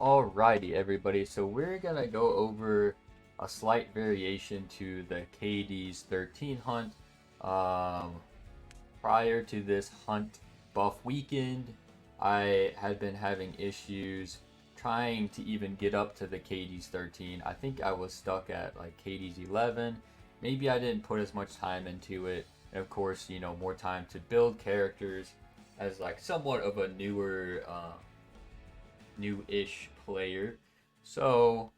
Alrighty, everybody. So we're gonna go over a slight variation to the Caides 13 hunt. Prior to this hunt buff weekend, I had been having issues trying to even get up to the Caides 13. I think I was stuck at like Caides 11. Maybe I didn't put as much time into it. And of course, more time to build characters as like somewhat of a new-ish player. So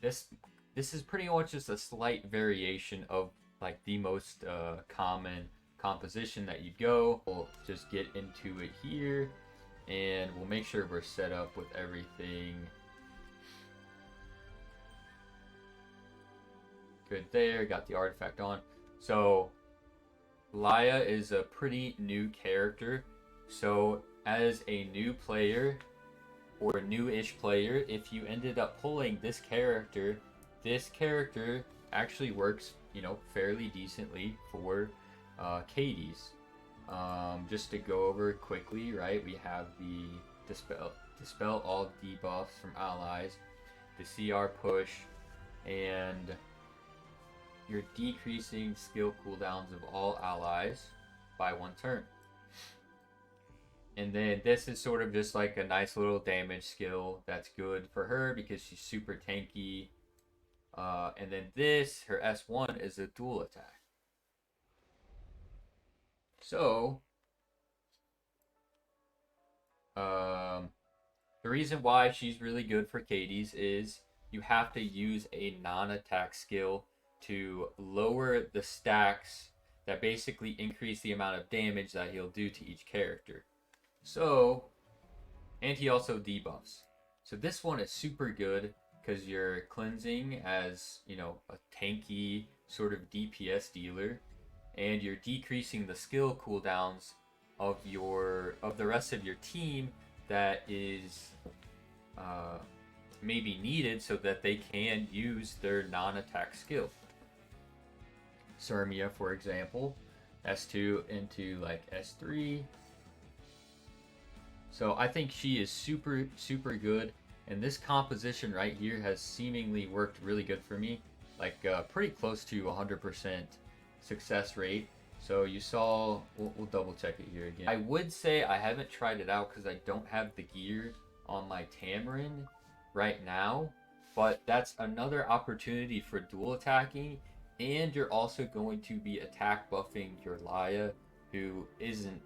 this is pretty much just a slight variation of like the most common composition that you go. We'll just get into it here and we'll make sure we're set up with everything good there. Got the artifact on. So Laia is a pretty new character. So as a new player or a new-ish player, if you ended up pulling this character actually works, fairly decently for Caides. Just to go over quickly, right? We have the dispel all debuffs from allies, the CR push, and you're decreasing skill cooldowns of all allies by 1 turn. And then this is sort of just like a nice little damage skill that's good for her because she's super tanky. And then this, her S1, is a dual attack. So, the reason why she's really good for Caides is you have to use a non-attack skill to lower the stacks that basically increase the amount of damage that he'll do to each character. So, and he also debuffs. So this one is super good because you're cleansing as, a tanky sort of DPS dealer, and you're decreasing the skill cooldowns of the rest of your team that is maybe needed so that they can use their non-attack skill. Cermia, for example, S2 into like S3. So I think she is super, super good. And this composition right here has seemingly worked really good for me. Like pretty close to 100% success rate. So you saw, we'll double check it here again. I would say I haven't tried it out because I don't have the gear on my Tamarrine right now. But that's another opportunity for dual attacking. And you're also going to be attack buffing your Laia, who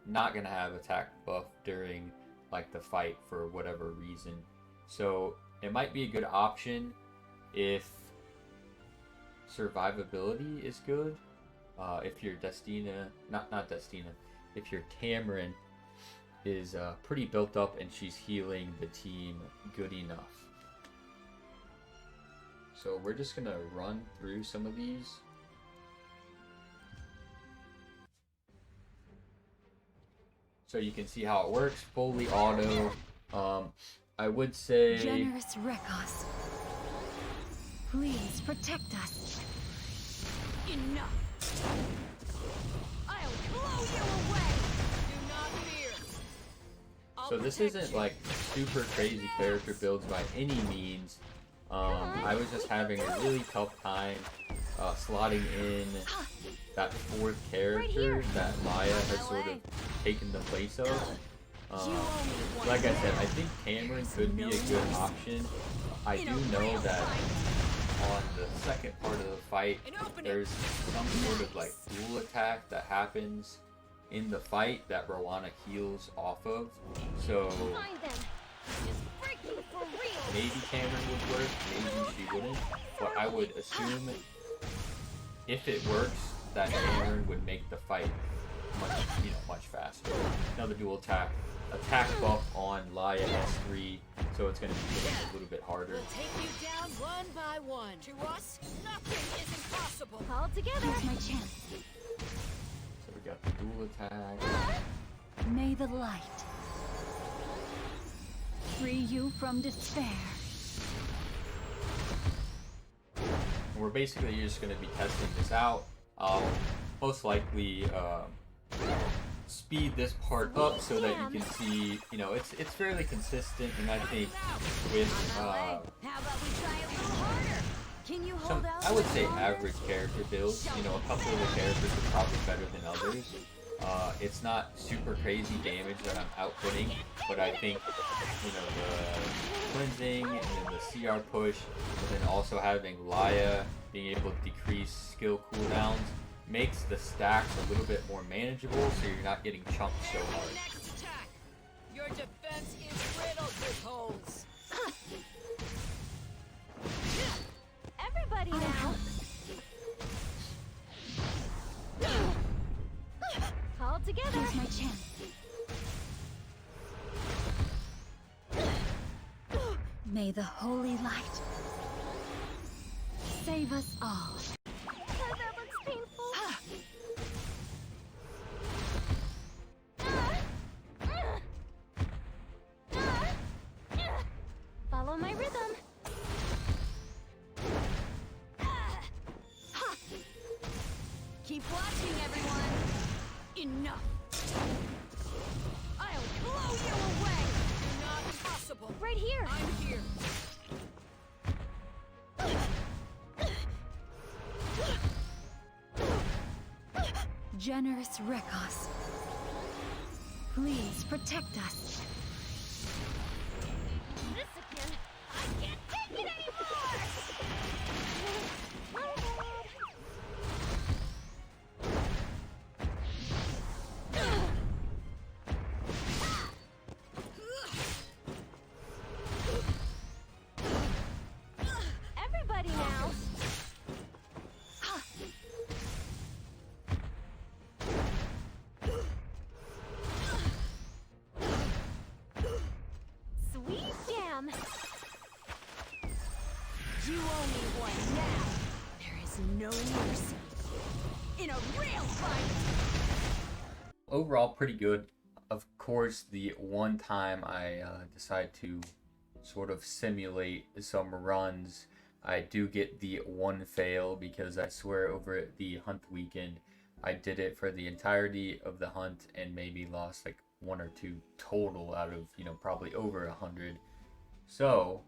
not going to have attack buff during like the fight for whatever reason. So it might be a good option if survivability is good. If your if your Tamarrine is pretty built up and she's healing the team good enough. So we're just gonna run through some of these. So you can see how it works, fully auto. I would say... Generous Rekos, please protect us. Enough! I'll blow you away! Do not fear! So this isn't like super crazy character builds by any means. I was just having a really tough time slotting in that 4th character that Laia has sort of taken the place of. Like I said, I think Tamarrine could be a good option. I do know that on the second part of the fight, there's some sort of like dual attack that happens in the fight that Roana heals off of. So maybe Tamarrine would work, maybe she wouldn't. But I would assume if it works, that Tamarrine would make the fight much faster. Another dual attack buff on Laia S3, so it's going to be getting a little bit harder. We'll take you down one by one. To us, nothing is impossible. All together. Here's my chance. So we got the dual attack. May the light free you from despair. And we're basically just going to be testing this out. I'll most likely speed this part up so that you can see, you know, it's fairly consistent, and I think with How about we try a little harder? Can you hold some, out I would much say longer? average character builds, you know, a couple of the characters are probably better than others. It's not super crazy damage that I'm outputting, but I think, you know, the cleansing and then the CR push, and then also having Laia being able to decrease skill cooldowns makes the stacks a little bit more manageable, so you're not getting chunked so hard. Next attack. Your defense is riddled with holes. Everybody now. All together. Here's my chance. May the holy light save us all. That looks painful. Follow my rhythm. Keep watching, everyone. Enough. I'll blow you away. You're not impossible. Right here. I'm here. Generous Rekos, please protect us. This again. I can't take it anymore. Everybody now. Sweet jam. You owe me one now. There is no mercy in a real fight. Overall, pretty good. Of course, the one time I decide to sort of simulate some runs, I do get the one fail, because I swear over the hunt weekend I did it for the entirety of the hunt and maybe lost like one or two total out of, you know, probably over 100. So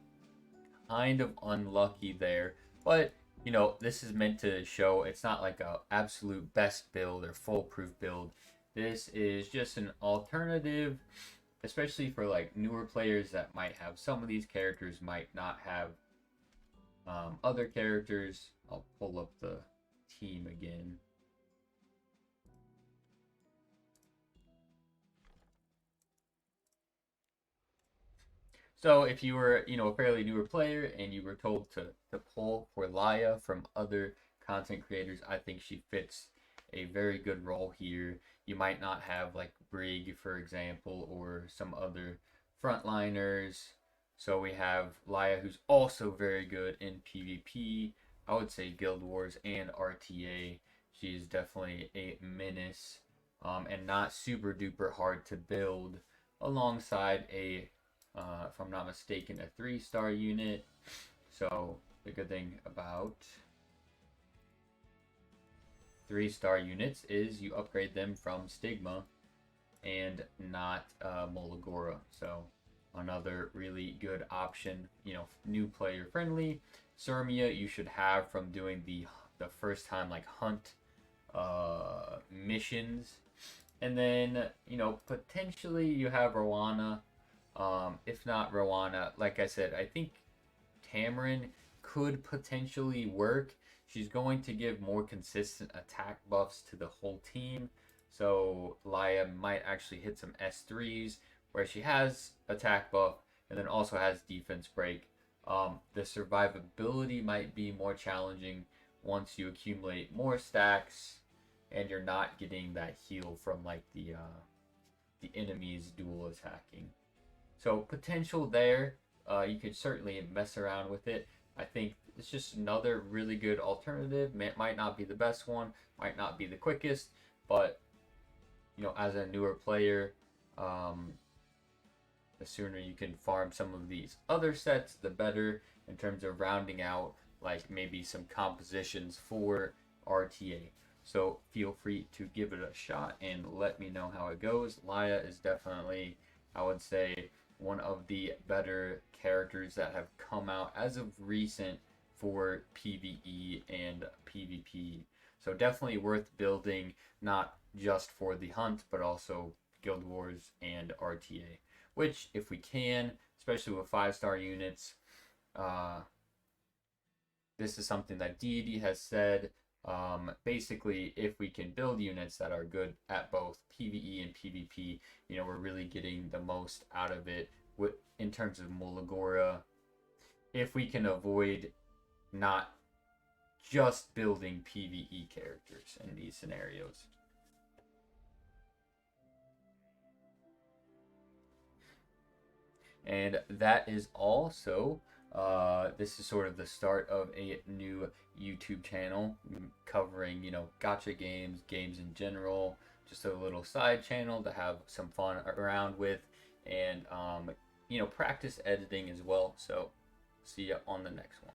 kind of unlucky there, but you know, this is meant to show it's not like a absolute best build or foolproof build. This is just an alternative, especially for like newer players that might have some of these characters, might not have other characters. I'll pull up the team again. So if you were, you know, a fairly newer player and you were told to pull for Laia from other content creators, I think she fits a very good role here. You might not have like Brig, for example, or some other frontliners. So we have Laia, who's also very good in PvP. I would say Guild Wars and RTA. She's definitely a menace, and not super duper hard to build, alongside a if I'm not mistaken, a 3-star unit. So the good thing about 3-star units is you upgrade them from Stigma and not Molagora. So another really good option, you know, new player friendly. Cermia you should have from doing the first time like hunt missions. And then, you know, potentially you have Roana. If not Roana, like I said, I think Tamarrine could potentially work. She's going to give more consistent attack buffs to the whole team. So Laia might actually hit some S3s where she has attack buff and then also has defense break. The survivability might be more challenging once you accumulate more stacks and you're not getting that heal from like the enemy's dual attacking. So potential there. You could certainly mess around with it. I think it's just another really good alternative. Might not be the best one, might not be the quickest, but you know, as a newer player, the sooner you can farm some of these other sets, the better, in terms of rounding out like maybe some compositions for RTA. So feel free to give it a shot and let me know how it goes. Laia is definitely, I would say, one of the better characters that have come out as of recent for PvE and PvP. So definitely worth building, not just for the hunt, but also Guild Wars and RTA. Which, if we can, especially with 5-star units, this is something that Deity has said. Basically, if we can build units that are good at both PvE and PvP, we're really getting the most out of it in terms of Mulagora. If we can avoid not just building PvE characters in these scenarios. And that is all. So this is sort of the start of a new YouTube channel covering, gacha games in general, just a little side channel to have some fun around with, and practice editing as well. So see you on the next one.